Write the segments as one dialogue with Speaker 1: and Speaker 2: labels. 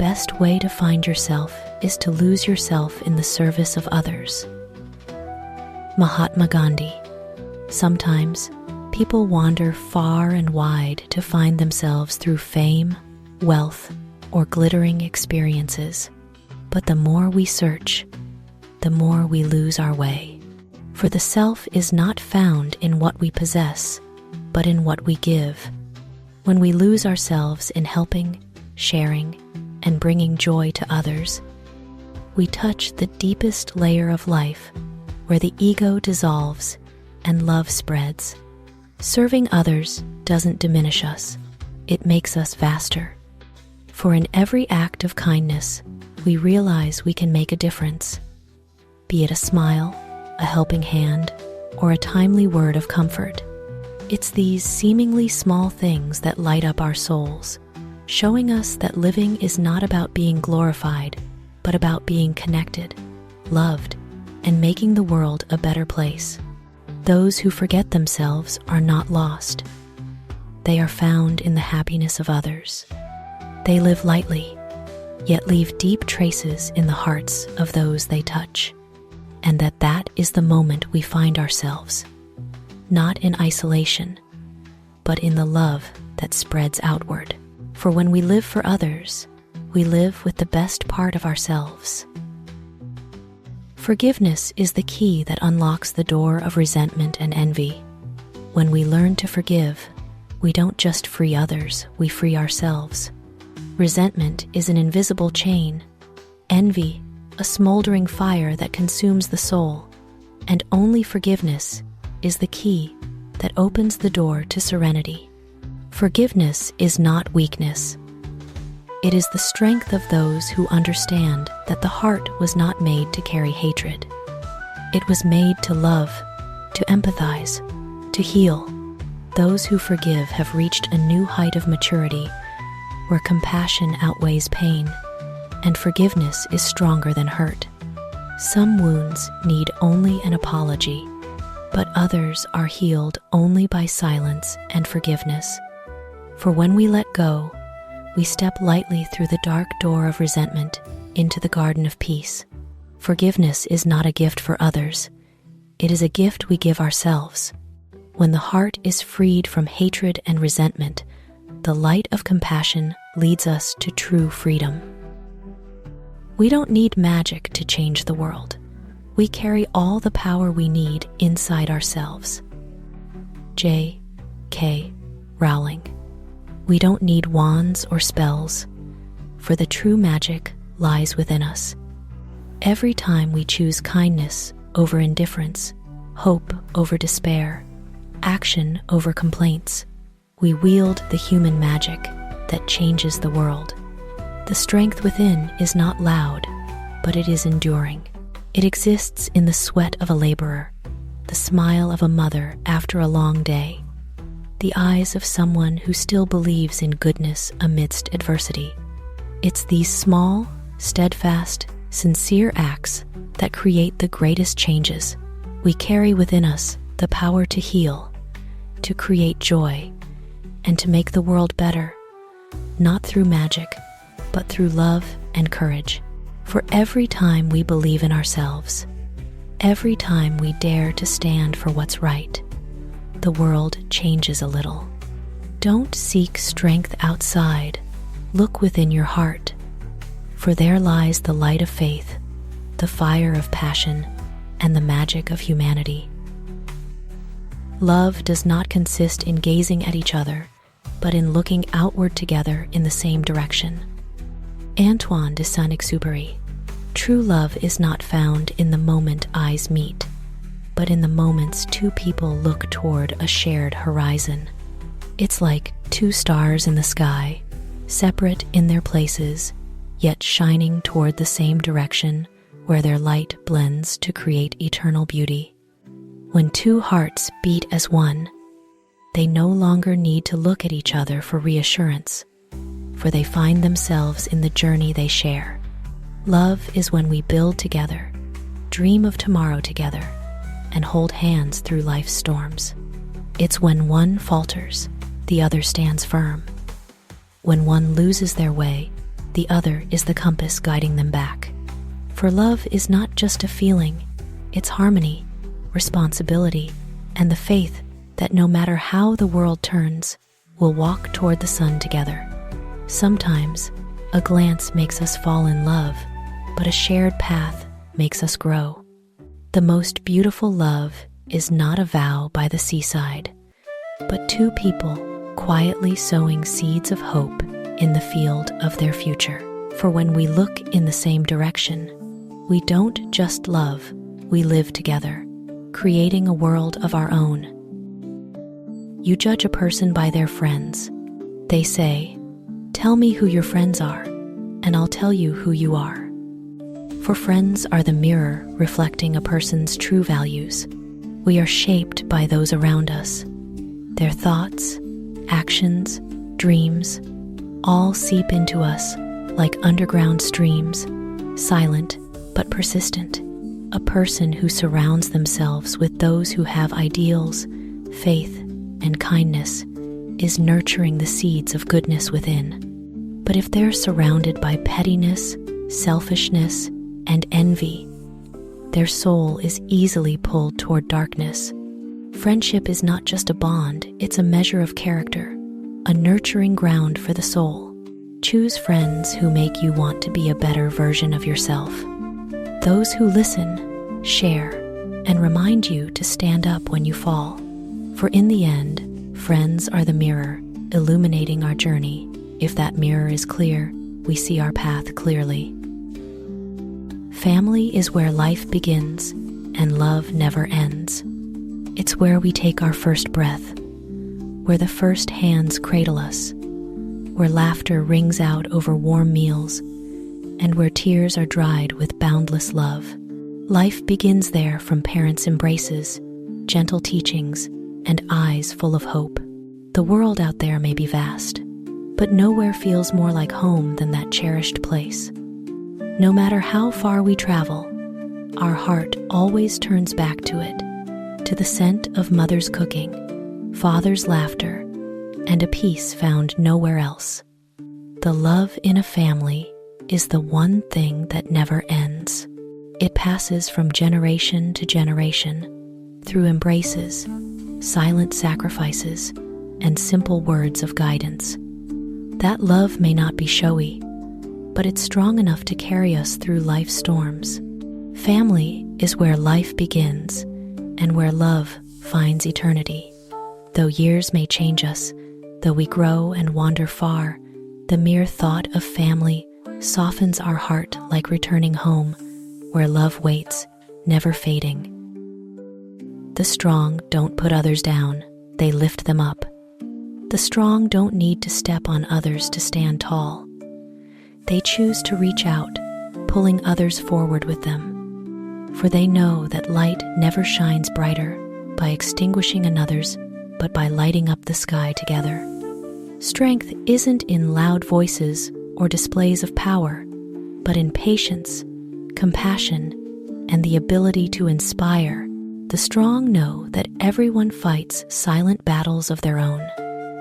Speaker 1: best way to find yourself is to lose yourself in the service of others. Mahatma Gandhi. Sometimes, people wander far and wide to find themselves through fame, wealth, or glittering experiences. But the more we search, the more we lose our way. For the self is not found in what we possess, but in what we give. When we lose ourselves in helping, sharing, and bringing joy to others, we touch the deepest layer of life, where the ego dissolves and love spreads. Serving others doesn't diminish us, it makes us vaster. For in every act of kindness, we realize we can make a difference. Be it a smile, a helping hand, or a timely word of comfort. It's these seemingly small things that light up our souls, showing us that living is not about being glorified, but about being connected, loved, and making the world a better place. Those who forget themselves are not lost. They are found in the happiness of others. They live lightly, yet leave deep traces in the hearts of those they touch. And that is the moment we find ourselves, not in isolation, but in the love that spreads outward. For when we live for others, we live with the best part of ourselves. Forgiveness is the key that unlocks the door of resentment and envy. When we learn to forgive, we don't just free others, we free ourselves. Resentment is an invisible chain. Envy, a smoldering fire that consumes the soul, and only forgiveness is the key that opens the door to serenity. Forgiveness is not weakness. It is the strength of those who understand that the heart was not made to carry hatred. It was made to love, to empathize, to heal. Those who forgive have reached a new height of maturity, where compassion outweighs pain, and forgiveness is stronger than hurt. Some wounds need only an apology, but others are healed only by silence and forgiveness. For when we let go, we step lightly through the dark door of resentment into the garden of peace. Forgiveness is not a gift for others. It is a gift we give ourselves. When the heart is freed from hatred and resentment, the light of compassion leads us to true freedom. We don't need magic to change the world. We carry all the power we need inside ourselves. J.K. Rowling. We don't need wands or spells, for the true magic lies within us. Every time we choose kindness over indifference, hope over despair, action over complaints, we wield the human magic that changes the world. The strength within is not loud, but it is enduring. It exists in the sweat of a laborer, the smile of a mother after a long day, the eyes of someone who still believes in goodness amidst adversity. It's these small, steadfast, sincere acts that create the greatest changes. We carry within us the power to heal, to create joy, and to make the world better, not through magic, but through love and courage. For every time we believe in ourselves, every time we dare to stand for what's right, the world changes a little. Don't seek strength outside. Look within your heart, for there lies the light of faith, the fire of passion, and the magic of humanity. Love does not consist in gazing at each other, but in looking outward together in the same direction. Antoine de Saint-Exupéry. True love is not found in the moment eyes meet, but in the moments two people look toward a shared horizon. It's like two stars in the sky, separate in their places, yet shining toward the same direction where their light blends to create eternal beauty. When two hearts beat as one, they no longer need to look at each other for reassurance, for they find themselves in the journey they share. Love is when we build together, dream of tomorrow together, and hold hands through life's storms. It's when one falters, the other stands firm. When one loses their way, the other is the compass guiding them back. For love is not just a feeling, it's harmony, responsibility, and the faith that no matter how the world turns, we'll walk toward the sun together. Sometimes, a glance makes us fall in love, but a shared path makes us grow. The most beautiful love is not a vow by the seaside, but two people quietly sowing seeds of hope in the field of their future. For when we look in the same direction, we don't just love, we live together, creating a world of our own. You judge a person by their friends. They say, "Tell me who your friends are, and I'll tell you who you are." For friends are the mirror reflecting a person's true values. We are shaped by those around us. Their thoughts, actions, dreams, all seep into us like underground streams, silent but persistent. A person who surrounds themselves with those who have ideals, faith, and kindness is nurturing the seeds of goodness within. But if they're surrounded by pettiness, selfishness, and envy, their soul is easily pulled toward darkness. Friendship is not just a bond, it's a measure of character, a nurturing ground for the soul. Choose friends who make you want to be a better version of yourself. Those who listen, share, and remind you to stand up when you fall. For in the end, friends are the mirror, illuminating our journey. If that mirror is clear, we see our path clearly. Family is where life begins, and love never ends. It's where we take our first breath, where the first hands cradle us, where laughter rings out over warm meals, and where tears are dried with boundless love. Life begins there from parents' embraces, gentle teachings, and eyes full of hope. The world out there may be vast, but nowhere feels more like home than that cherished place. No matter how far we travel, our heart always turns back to it, to the scent of mother's cooking, father's laughter, and a peace found nowhere else. The love in a family is the one thing that never ends. It passes from generation to generation, through embraces, silent sacrifices, and simple words of guidance. That love may not be showy, but it's strong enough to carry us through life's storms. Family is where life begins and where love finds eternity. Though years may change us, though we grow and wander far, the mere thought of family softens our heart like returning home, where love waits, never fading. The strong don't put others down, they lift them up. The strong don't need to step on others to stand tall. They choose to reach out, pulling others forward with them. For they know that light never shines brighter by extinguishing another's, but by lighting up the sky together. Strength isn't in loud voices or displays of power, but in patience, compassion, and the ability to inspire. The strong know that everyone fights silent battles of their own.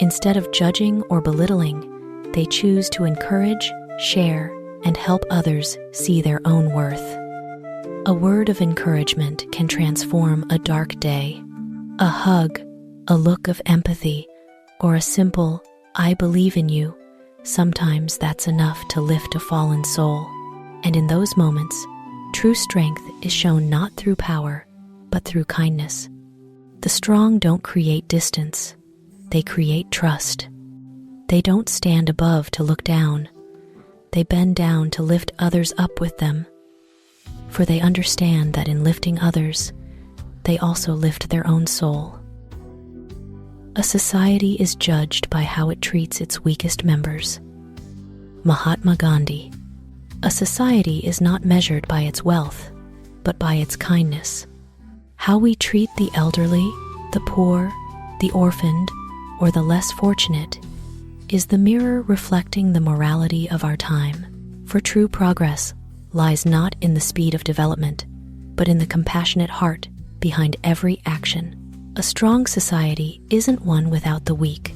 Speaker 1: Instead of judging or belittling, they choose to encourage, share, and help others see their own worth. A word of encouragement can transform a dark day. A hug, a look of empathy, or a simple, "I believe in you," sometimes that's enough to lift a fallen soul. And in those moments, true strength is shown not through power, but through kindness. The strong don't create distance, they create trust. They don't stand above to look down, they bend down to lift others up with them. For they understand that in lifting others, they also lift their own soul. A society is judged by how it treats its weakest members. Mahatma Gandhi. A society is not measured by its wealth, but by its kindness. How we treat the elderly, the poor, the orphaned, or the less fortunate is the mirror reflecting the morality of our time. For true progress lies not in the speed of development, but in the compassionate heart behind every action. A strong society isn't one without the weak,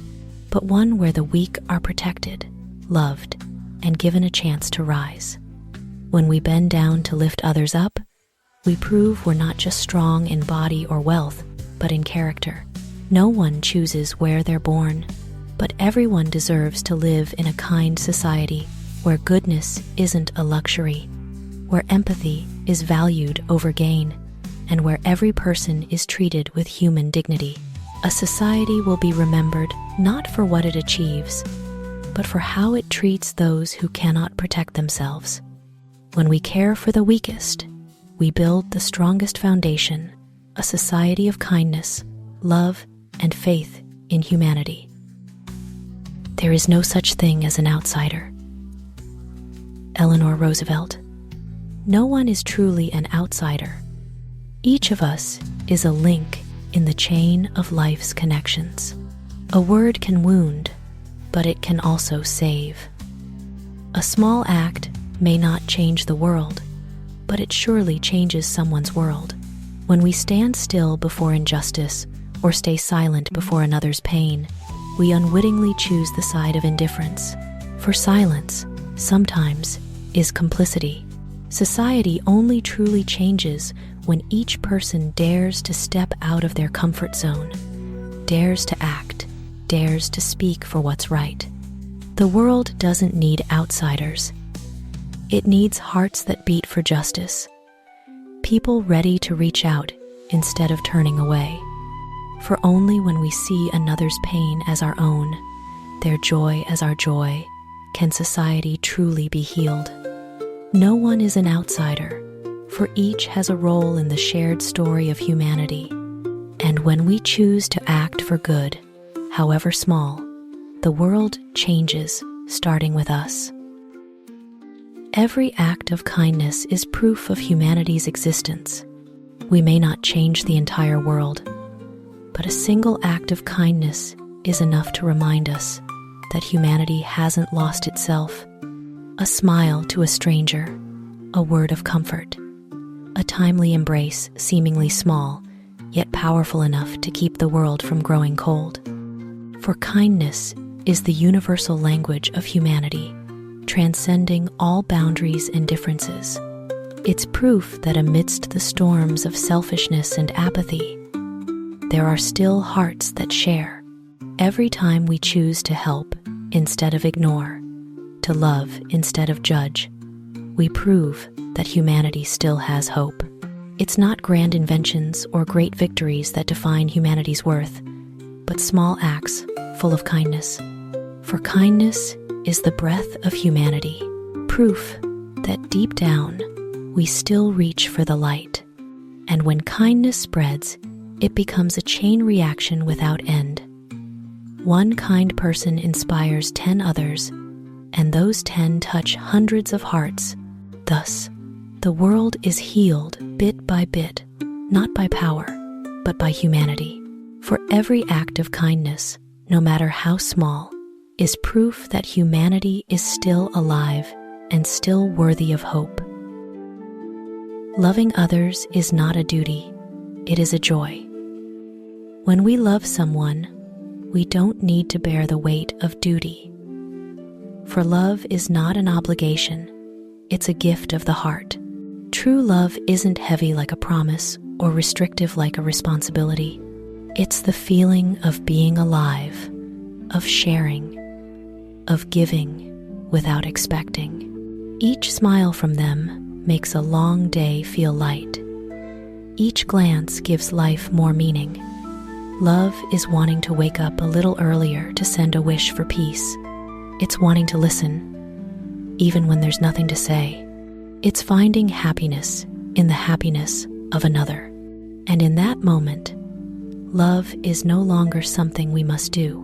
Speaker 1: but one where the weak are protected, loved, and given a chance to rise. When we bend down to lift others up, we prove we're not just strong in body or wealth, but in character. No one chooses where they're born, but everyone deserves to live in a kind society where goodness isn't a luxury, where empathy is valued over gain, and where every person is treated with human dignity. A society will be remembered not for what it achieves, but for how it treats those who cannot protect themselves. When we care for the weakest, we build the strongest foundation, a society of kindness, love, and faith in humanity. There is no such thing as an outsider. Eleanor Roosevelt. No one is truly an outsider. Each of us is a link in the chain of life's connections. A word can wound, but it can also save. A small act may not change the world, but it surely changes someone's world. When we stand still before injustice or stay silent before another's pain, we unwittingly choose the side of indifference. For silence, sometimes, is complicity. Society only truly changes when each person dares to step out of their comfort zone, dares to act, dares to speak for what's right. The world doesn't need outsiders. It needs hearts that beat for justice, people ready to reach out instead of turning away. For only when we see another's pain as our own, their joy as our joy, can society truly be healed. No one is an outsider, for each has a role in the shared story of humanity. And when we choose to act for good, however small, the world changes, starting with us. Every act of kindness is proof of humanity's existence. We may not change the entire world, but a single act of kindness is enough to remind us that humanity hasn't lost itself. A smile to a stranger, a word of comfort, a timely embrace seemingly small, yet powerful enough to keep the world from growing cold. For kindness is the universal language of humanity, transcending all boundaries and differences. It's proof that amidst the storms of selfishness and apathy, there are still hearts that share. Every time we choose to help instead of ignore, to love instead of judge, we prove that humanity still has hope. It's not grand inventions or great victories that define humanity's worth, but small acts full of kindness. For kindness is the breath of humanity, proof that deep down we still reach for the light. And when kindness spreads, it becomes a chain reaction without end. One kind person inspires 10 others, and those 10 touch hundreds of hearts. Thus, the world is healed bit by bit, not by power, but by humanity. For every act of kindness, no matter how small, is proof that humanity is still alive and still worthy of hope. Loving others is not a duty, it is a joy. When we love someone, we don't need to bear the weight of duty. For love is not an obligation, it's a gift of the heart. True love isn't heavy like a promise or restrictive like a responsibility. It's the feeling of being alive, of sharing, of giving without expecting. Each smile from them makes a long day feel light. Each glance gives life more meaning. Love is wanting to wake up a little earlier to send a wish for peace. It's wanting to listen, even when there's nothing to say. It's finding happiness in the happiness of another. And in that moment, love is no longer something we must do.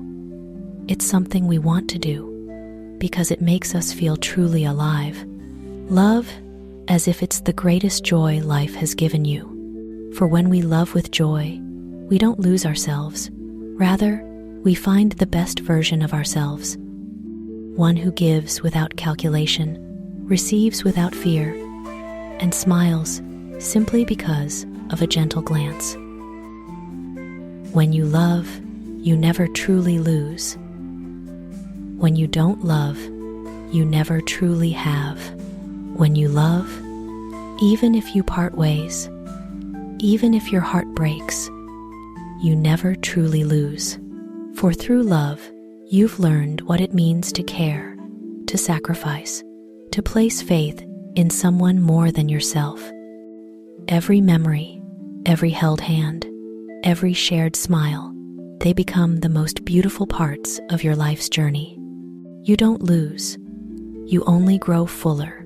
Speaker 1: It's something we want to do, because it makes us feel truly alive. Love as if it's the greatest joy life has given you. For when we love with joy, we don't lose ourselves. Rather, we find the best version of ourselves. One who gives without calculation, receives without fear, and smiles simply because of a gentle glance. When you love, you never truly lose. When you don't love, you never truly have. When you love, even if you part ways, even if your heart breaks, you never truly lose. For through love, you've learned what it means to care, to sacrifice, to place faith in someone more than yourself. Every memory, every held hand, every shared smile, they become the most beautiful parts of your life's journey. You don't lose. You only grow fuller,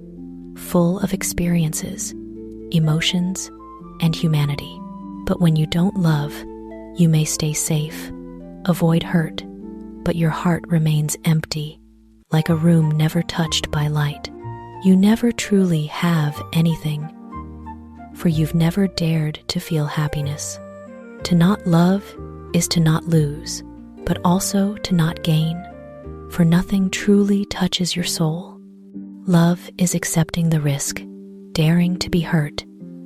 Speaker 1: full of experiences, emotions, and humanity. But when you don't love, you may stay safe, avoid hurt, but your heart remains empty, like a room never touched by light. You never truly have anything, for you've never dared to feel happiness. To not love is to not lose, but also to not gain, for nothing truly touches your soul. Love is accepting the risk, daring to be hurt,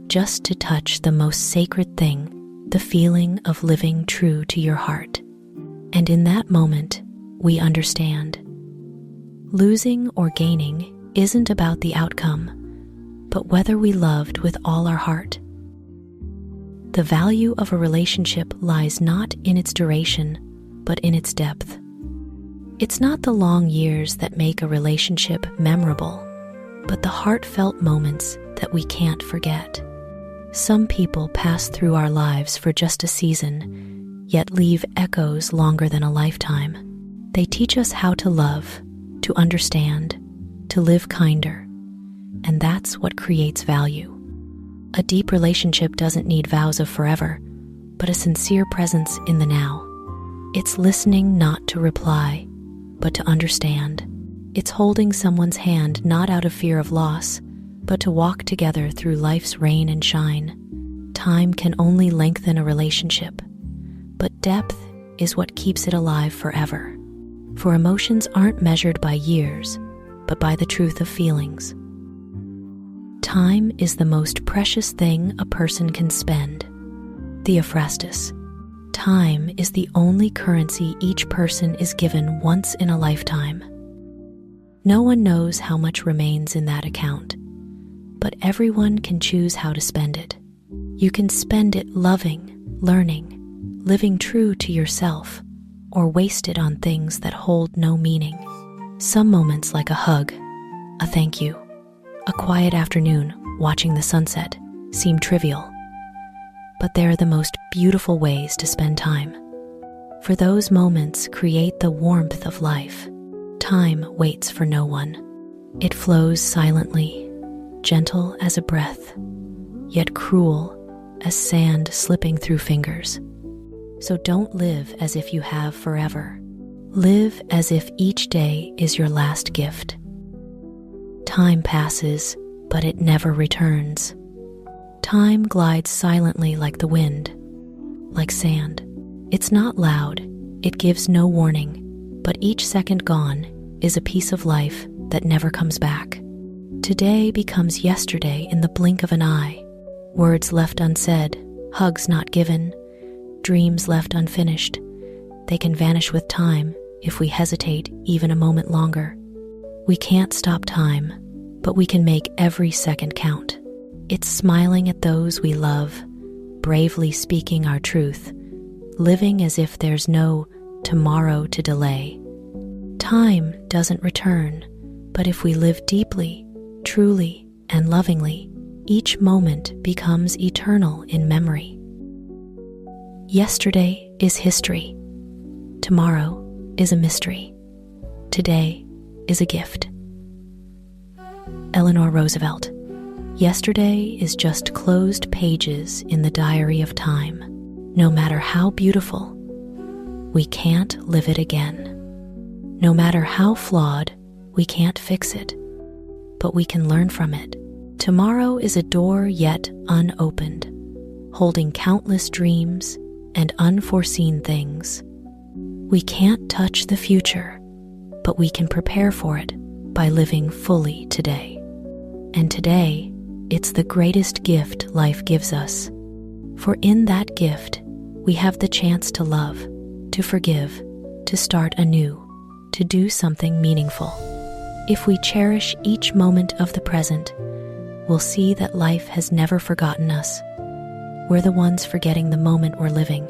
Speaker 1: just to touch the most sacred thing, the feeling of living true to your heart. And in that moment, we understand. Losing or gaining isn't about the outcome, but whether we loved with all our heart. The value of a relationship lies not in its duration, but in its depth. It's not the long years that make a relationship memorable, but the heartfelt moments that we can't forget. Some people pass through our lives for just a season, yet leave echoes longer than a lifetime. They teach us how to love, to understand, to live kinder, and that's what creates value. A deep relationship doesn't need vows of forever, but a sincere presence in the now. It's listening not to reply, but to understand. It's holding someone's hand not out of fear of loss, but to walk together through life's rain and shine. Time can only lengthen a relationship, but depth is what keeps it alive forever. For emotions aren't measured by years, but by the truth of feelings. Time is the most precious thing a person can spend. Theophrastus. Time is the only currency each person is given once in a lifetime. No one knows how much remains in that account, but everyone can choose how to spend it. You can spend it loving, learning, living true to yourself, or waste it on things that hold no meaning. Some moments, like a hug, a thank you, a quiet afternoon watching the sunset, seem trivial, but they're the most beautiful ways to spend time. For those moments create the warmth of life. Time waits for no one. It flows silently, gentle as a breath, yet cruel as sand slipping through fingers. So don't live as if you have forever. Live as if each day is your last gift. Time passes, but it never returns. Time glides silently like the wind, like sand. It's not loud, it gives no warning, but each second gone is a piece of life that never comes back. Today becomes yesterday in the blink of an eye. Words left unsaid, hugs not given, dreams left unfinished. They can vanish with time if we hesitate even a moment longer. We can't stop time, but we can make every second count. It's smiling at those we love, bravely speaking our truth, living as if there's no tomorrow to delay. Time doesn't return, but if we live deeply, truly, and lovingly, each moment becomes eternal in memory. Yesterday is history. Tomorrow is a mystery. Today is a gift. Eleanor Roosevelt. Yesterday is just closed pages in the diary of time. No matter how beautiful, we can't live it again. No matter how flawed, we can't fix it, but we can learn from it. Tomorrow is a door yet unopened, holding countless dreams and unforeseen things. We can't touch the future, but we can prepare for it by living fully today. And today, it's the greatest gift life gives us. For in that gift, we have the chance to love, to forgive, to start anew, to do something meaningful. If we cherish each moment of the present, we'll see that life has never forgotten us. We're the ones forgetting the moment we're living.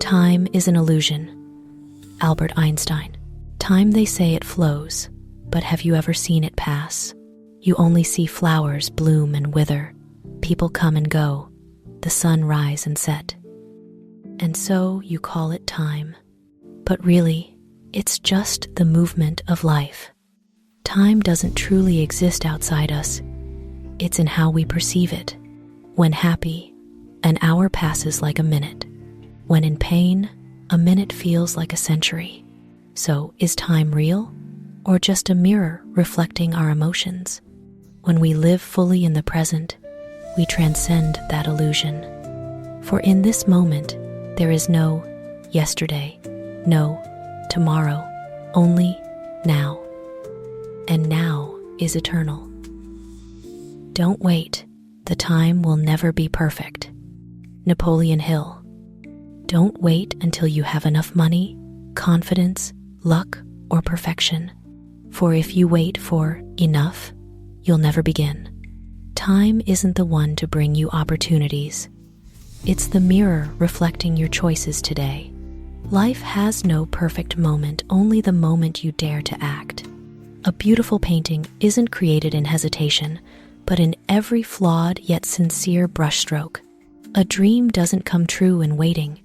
Speaker 1: Time is an illusion. Albert Einstein. Time, they say, it flows, but have you ever seen it pass? You only see flowers bloom and wither, people come and go, the sun rise and set. And so you call it time. But really, it's just the movement of life. Time doesn't truly exist outside us. It's in how we perceive it. When happy, an hour passes like a minute. When in pain, a minute feels like a century. So, is time real, or just a mirror reflecting our emotions? When we live fully in the present, we transcend that illusion. For in this moment, there is no yesterday, no tomorrow, only now. And now is eternal. Don't wait, the time will never be perfect. Napoleon Hill. Don't wait until you have enough money, confidence, luck, or perfection. For if you wait for enough, you'll never begin. Time isn't the one to bring you opportunities. It's the mirror reflecting your choices today. Life has no perfect moment, only the moment you dare to act. A beautiful painting isn't created in hesitation, but in every flawed yet sincere brushstroke. A dream doesn't come true in waiting,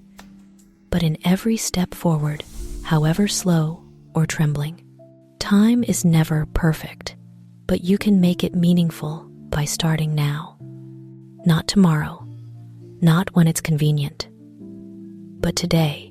Speaker 1: but in every step forward, however slow or trembling. Time is never perfect, but you can make it meaningful by starting now. Not tomorrow, not when it's convenient, but today.